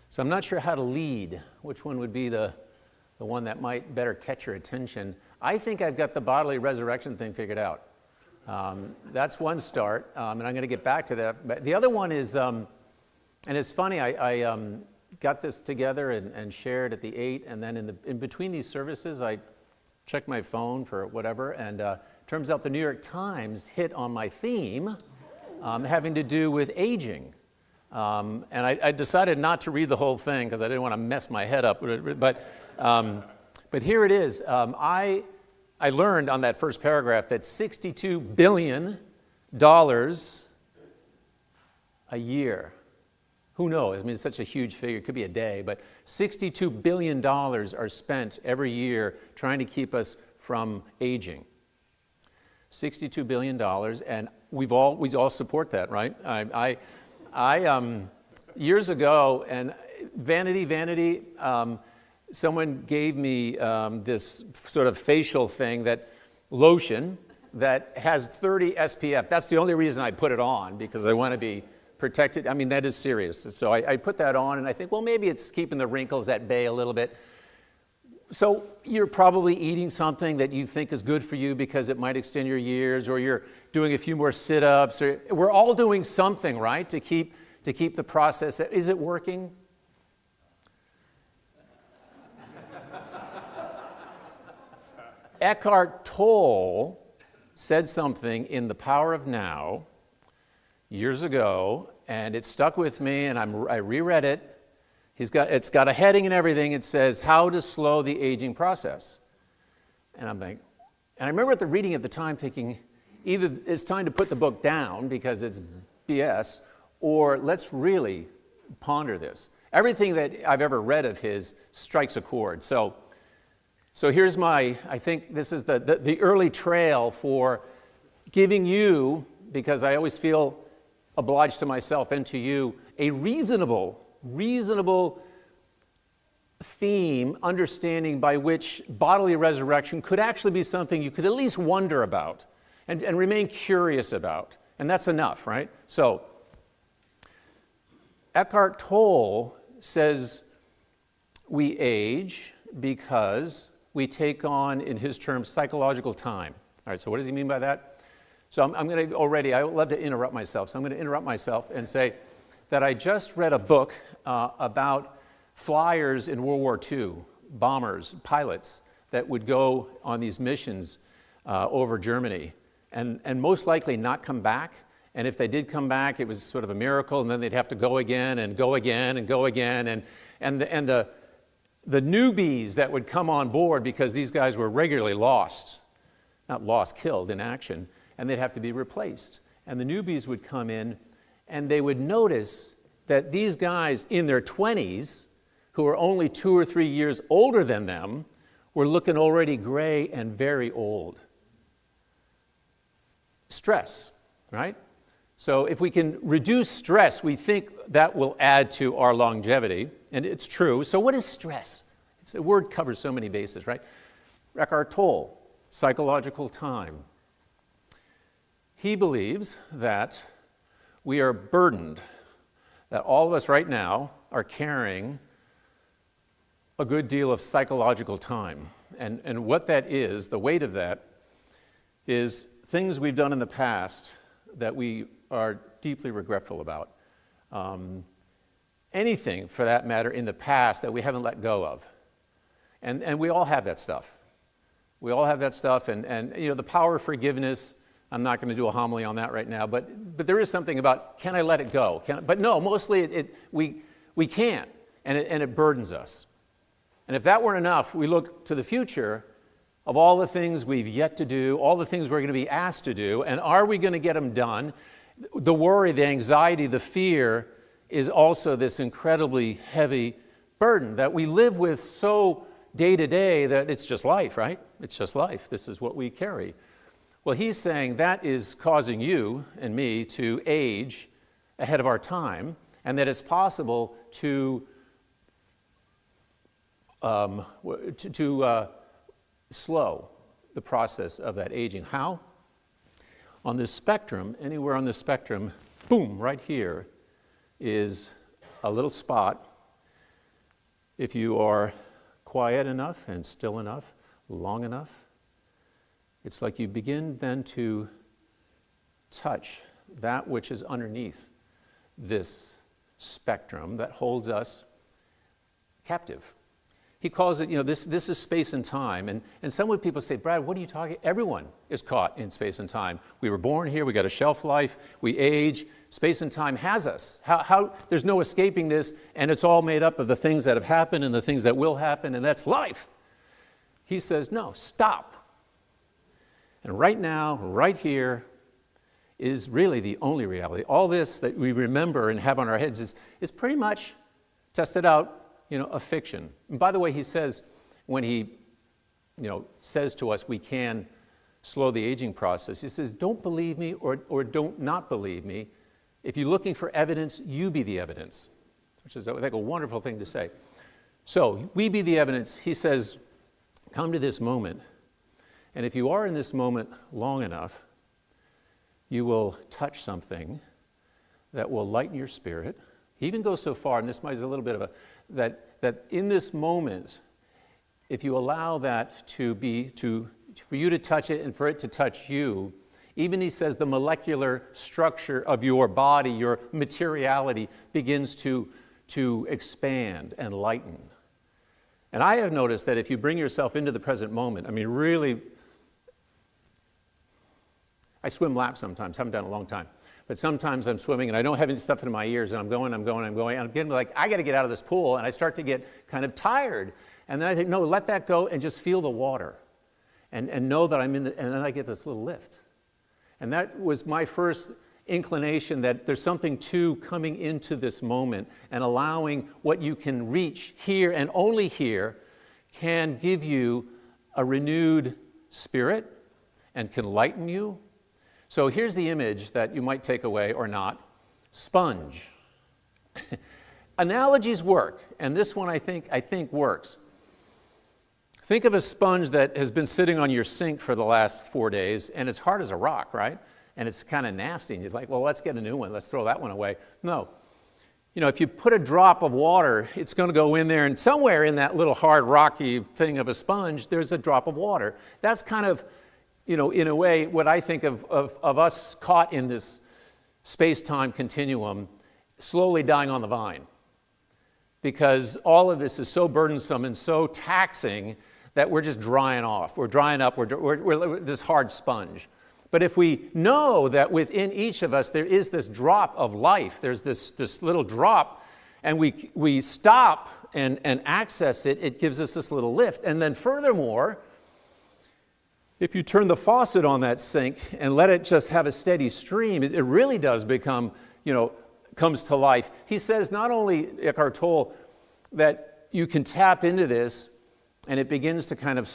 So I'm not sure how to lead, which one would be the one that might better catch your attention. I think I've got the bodily resurrection thing figured out. That's one start, and I'm going to get back to that. But the other one is, and it's funny, I got this together and shared at the 8, and then in between these services, I checked my phone for whatever, and turns out the New York Times hit on my theme having to do with aging. And I decided not to read the whole thing because I didn't want to mess my head up. But here it is. I learned on that first paragraph that $62 billion a year. Who knows? I mean, it's such a huge figure. It could be a day. But $62 billion are spent every year trying to keep us from aging. $62 billion. And we all support that, right? I years ago, and vanity, someone gave me this sort of facial thing, that lotion that has 30 SPF. That's the only reason I put it on, because I want to be protected. I mean, that is serious. So I put that on, and I think, well, maybe it's keeping the wrinkles at bay a little bit. So you're probably eating something that you think is good for you because it might extend your years, or you're doing a few more sit-ups, or we're all doing something, right, to keep the process. Is it working? Eckhart Tolle said something in The Power of Now years ago, and it stuck with me, and I reread it. It's got a heading and everything. It says, "How to Slow the Aging Process." And I remember reading at the time thinking, either it's time to put the book down because it's BS, or let's really ponder this. Everything that I've ever read of his strikes a chord. So here's I think this is the early trail for giving you, because I always feel obliged to myself and to you, a reasonable theme, understanding by which bodily resurrection could actually be something you could at least wonder about and remain curious about. And that's enough, right? So Eckhart Tolle says we age because we take on, in his terms, psychological time. All right, so what does he mean by that? So I'm going to I love to interrupt myself, so I'm going to interrupt myself and say that I just read a book about flyers in World War II, bombers, pilots that would go on these missions over Germany and most likely not come back. And if they did come back, it was sort of a miracle, and then they'd have to go again and go again and go again. And the newbies that would come on board, because these guys were regularly lost, not lost, killed in action, and they'd have to be replaced. And the newbies would come in, and they would notice that these guys in their 20s, who were only 2 or 3 years older than them, were looking already gray and very old. Stress, right? So if we can reduce stress, we think that will add to our longevity, and it's true. So what is stress? The word covers so many bases, right? Eckhart Tolle, psychological time. He believes that we are burdened, that all of us right now are carrying a good deal of psychological time. And what that is, the weight of that, is things we've done in the past that we are deeply regretful about. Anything, for that matter, in the past that we haven't let go of. And we all have that stuff. We all have that stuff, and you know, the power of forgiveness, I'm not going to do a homily on that right now, but there is something about, can I let it go? But no, mostly we can't, and it burdens us. And if that weren't enough, we look to the future of all the things we've yet to do, all the things we're going to be asked to do, and are we going to get them done? The worry, the anxiety, the fear is also this incredibly heavy burden that we live with so day to day that it's just life, right? It's just life. This is what we carry. Well, he's saying that is causing you and me to age ahead of our time, and that it's possible to slow the process of that aging. How? On this spectrum, anywhere on this spectrum, boom, right here is a little spot. If you are quiet enough and still enough, long enough, it's like you begin then to touch that which is underneath this spectrum that holds us captive. He calls it, this is space and time. And some people say, Brad, what are you talking? Everyone is caught in space and time. We were born here, we got a shelf life, we age, space and time has us. There's no escaping this, and it's all made up of the things that have happened and the things that will happen, and that's life. He says, no, stop. And right now, right here, is really the only reality. All this that we remember and have on our heads is pretty much tested out, a fiction. And by the way, he says, when he, says to us we can slow the aging process, he says, don't believe me or don't not believe me. If you're looking for evidence, you be the evidence, which is, I think, a wonderful thing to say. So, we be the evidence. He says, come to this moment, and if you are in this moment long enough, you will touch something that will lighten your spirit. He even goes so far, and this might be a little bit of that in this moment, if you allow that for you to touch it and for it to touch you, even he says the molecular structure of your body, your materiality begins to expand and lighten. And I have noticed that if you bring yourself into the present moment, really, I swim laps sometimes, haven't done it in a long time. But sometimes I'm swimming and I don't have any stuff in my ears and I'm going, and I'm getting like, I got to get out of this pool, and I start to get kind of tired. And then I think, no, let that go and just feel the water and know that I'm in and then I get this little lift. And that was my first inclination that there's something to coming into this moment and allowing what you can reach here and only here can give you a renewed spirit and can lighten you. So here's the image that you might take away or not. Sponge. Analogies work, and this one I think works. Think of a sponge that has been sitting on your sink for the last 4 days, and it's hard as a rock, right? And it's kind of nasty, and you're like, well, let's get a new one. Let's throw that one away. No. If you put a drop of water, it's going to go in there, and somewhere in that little hard, rocky thing of a sponge, there's a drop of water. That's kind of, in a way, what I think of us caught in this space-time continuum, slowly dying on the vine. Because all of this is so burdensome and so taxing that we're just drying off. We're drying up. We're this hard sponge. But if we know that within each of us there is this drop of life, there's this little drop, and we stop and access it, it gives us this little lift. And then furthermore, if you turn the faucet on that sink and let it just have a steady stream, it really does become, comes to life. He says not only, Eckhart Tolle, that you can tap into this and it begins to kind of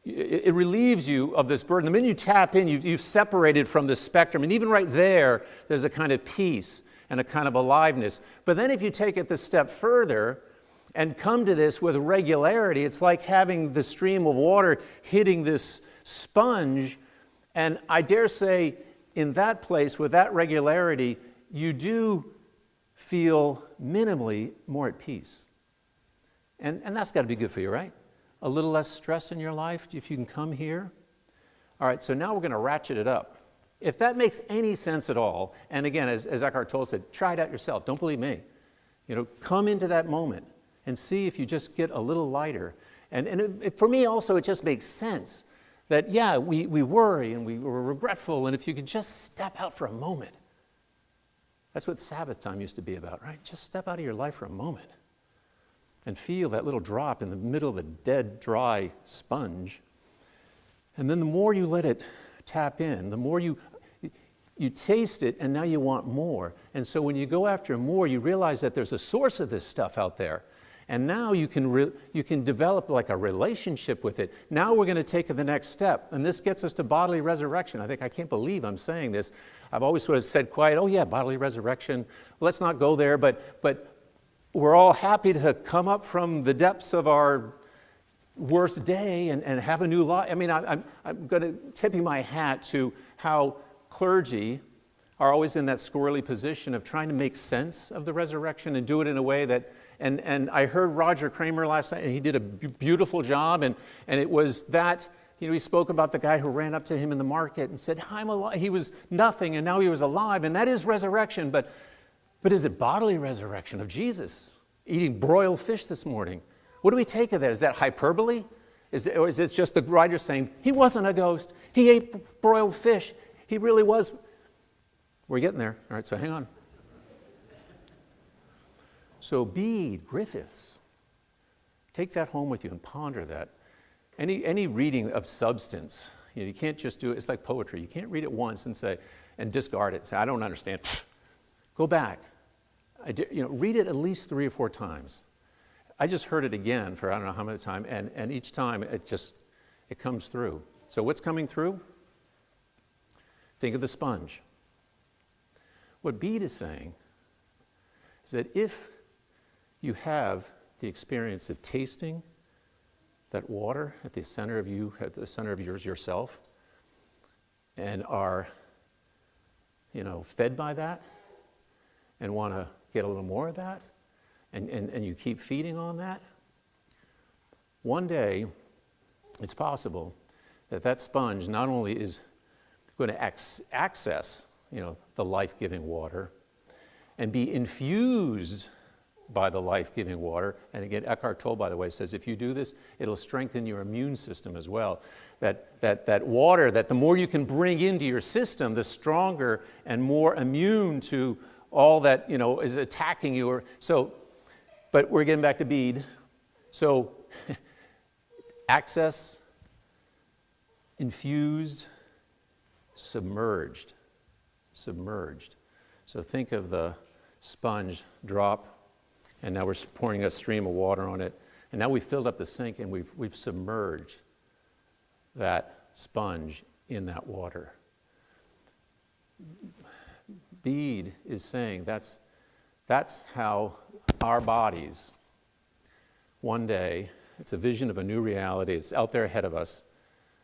it relieves you of this burden. The minute you tap in, you've separated from the spectrum. And even right there's a kind of peace and a kind of aliveness. But then if you take it this step further, and come to this with regularity, it's like having the stream of water hitting this sponge. And I dare say, in that place, with that regularity, you do feel minimally more at peace. And that's got to be good for you, right? A little less stress in your life, if you can come here. All right, so now we're going to ratchet it up. If that makes any sense at all, and again, as Eckhart Tolle said, try it out yourself. Don't believe me. Come into that moment and see if you just get a little lighter. And for me also, it just makes sense that, yeah, we worry and we're regretful, and if you could just step out for a moment. That's what Sabbath time used to be about, right? Just step out of your life for a moment and feel that little drop in the middle of a dead, dry sponge. And then the more you let it tap in, the more you taste it, and now you want more. And so when you go after more, you realize that there's a source of this stuff out there. And now you can develop like a relationship with it. Now we're going to take the next step. And this gets us to bodily resurrection. I can't believe I'm saying this. I've always sort of said quiet, oh yeah, bodily resurrection. Let's not go there. But we're all happy to come up from the depths of our worst day and have a new life. I mean, I'm going to tip you my hat to how clergy are always in that squirrely position of trying to make sense of the resurrection and do it in a way that, and I heard Roger Kramer last night, and he did a beautiful job, and it was that, he spoke about the guy who ran up to him in the market and said, I'm alive. He was nothing, and now he was alive, and that is resurrection, but is it bodily resurrection of Jesus eating broiled fish this morning? What do we take of that? Is that hyperbole? Or is it just the writer saying, he wasn't a ghost, he ate broiled fish, he really was? We're getting there. All right, so hang on. So Bede, Griffiths, take that home with you and ponder that. Any reading of substance, you can't just do it. It's like poetry. You can't read it once and say, and discard it. Say, I don't understand. Go back. Read it at least 3 or 4 times. I just heard it again for I don't know how many times, and each time it comes through. So what's coming through? Think of the sponge. What Bede is saying is that if you have the experience of tasting that water at the center of you, at the center of yourself, and are, fed by that, and want to get a little more of that, and you keep feeding on that, one day it's possible that sponge not only is going to access the life-giving water and be infused by the life-giving water. And again, Eckhart Tolle, by the way, says if you do this, it'll strengthen your immune system as well. That water, that the more you can bring into your system, the stronger and more immune to all that is attacking you. But we're getting back to Bede. So access, infused, submerged. So think of the sponge drop, and now we're pouring a stream of water on it, and now we've filled up the sink and we've submerged that sponge in that water. Bede is saying that's how our bodies, one day, it's a vision of a new reality, it's out there ahead of us.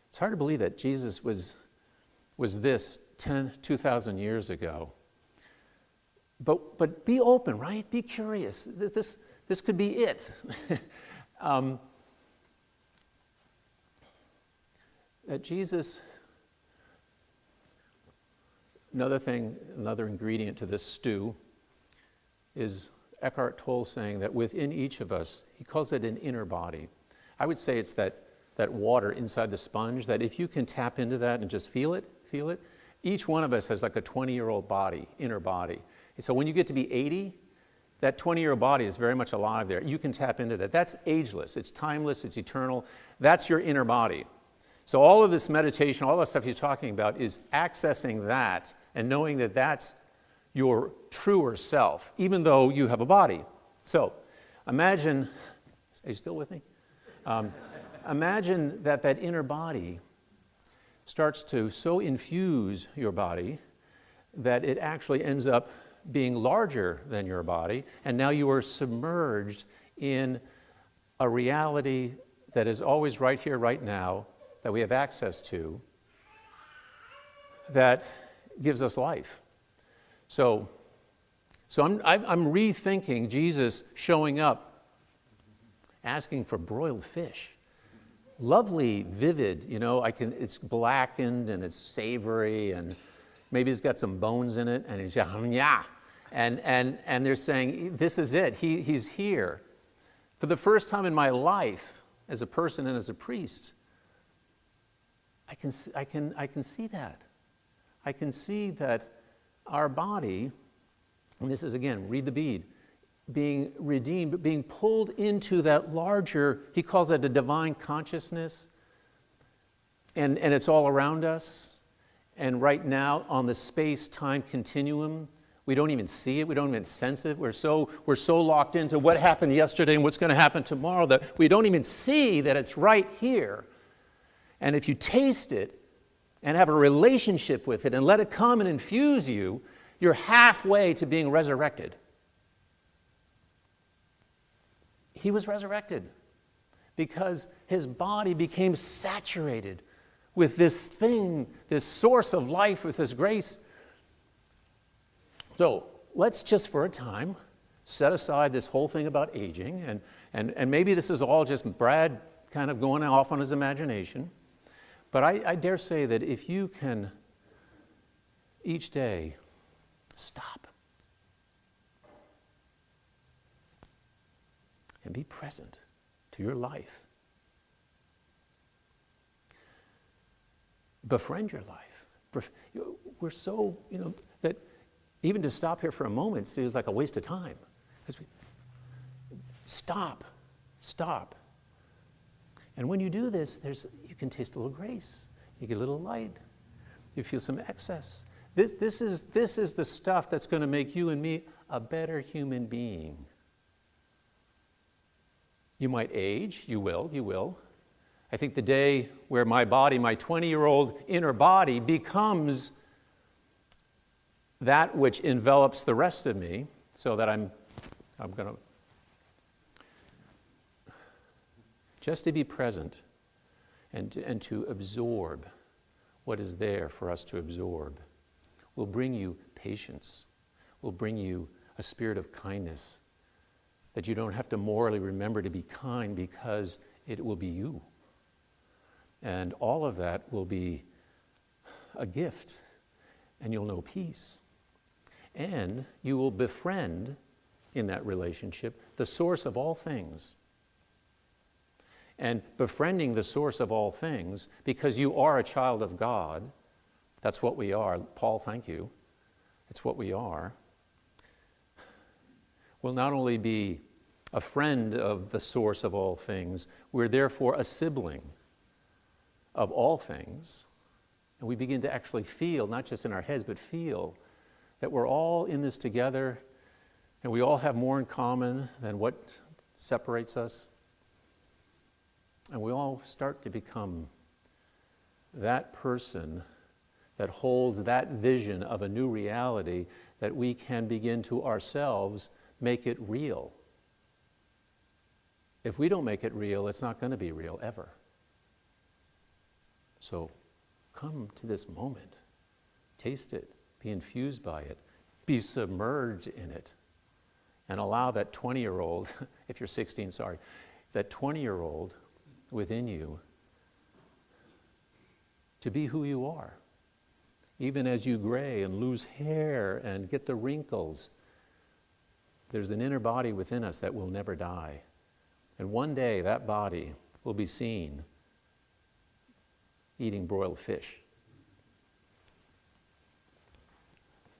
It's hard to believe that Jesus was this 2,000 years ago. But be open, right? Be curious. This could be it. That Jesus, another ingredient to this stew is Eckhart Tolle saying that within each of us, he calls it an inner body. I would say it's that water inside the sponge, that if you can tap into that and just feel it, each one of us has like a 20-year-old body, inner body. And so when you get to be 80, that 20-year-old body is very much alive there. You can tap into that. That's ageless. It's timeless. It's eternal. That's your inner body. So all of this meditation, all the stuff he's talking about is accessing that and knowing that that's your truer self, even though you have a body. So imagine, are you still with me? Imagine that inner body starts to so infuse your body that it actually ends up being larger than your body, and now you are submerged in a reality that is always right here, right now, that we have access to, that gives us life. So I'm rethinking Jesus showing up, asking for broiled fish. Lovely, vivid, it's blackened and it's savory and maybe it's got some bones in it and it's yeah. And they're saying, this is it, he's here. For the first time in my life, as a person and as a priest, I can see that. I can see that our body, and this is again, read the Bede, being redeemed, being pulled into that larger, he calls it a divine consciousness, and it's all around us. And right now, on the space-time continuum, we don't even see it, we don't even sense it. We're so locked into what happened yesterday and what's going to happen tomorrow that we don't even see that it's right here. And if you taste it and have a relationship with it and let it come and infuse you, you're halfway to being resurrected. He was resurrected because his body became saturated with this thing, this source of life, with this grace. So let's just for a time set aside this whole thing about aging, and maybe this is all just Brad kind of going off on his imagination. But I dare say that if you can each day stop and be present to your life, befriend your life. We're so, that even to stop here for a moment seems like a waste of time. Stop. And when you do this, you can taste a little grace. You get a little light. You feel some excess. This is the stuff that's going to make you and me a better human being. You might age. You will. I think the day where my body, my 20-year-old inner body, becomes that which envelops the rest of me, so that I'm going to just to be present and to absorb what is there for us to absorb will bring you patience, will bring you a spirit of kindness, that you don't have to morally remember to be kind because it will be you. And all of that will be a gift, and you'll know peace. And you will befriend in that relationship the source of all things. And befriending the source of all things, because you are a child of God, that's what we are. Paul, thank you. It's what we are. Will not only be a friend of the source of all things, we're therefore a sibling of all things. And we begin to actually feel, not just in our heads, but feel that we're all in this together, and we all have more in common than what separates us. And we all start to become that person that holds that vision of a new reality that we can begin to ourselves make it real. If we don't make it real, it's not going to be real ever. So come to this moment, taste it, be infused by it, be submerged in it, and allow that 20-year-old, if you're 16, sorry, that 20-year-old within you to be who you are. Even as you gray and lose hair and get the wrinkles, there's an inner body within us that will never die. And one day that body will be seen eating broiled fish.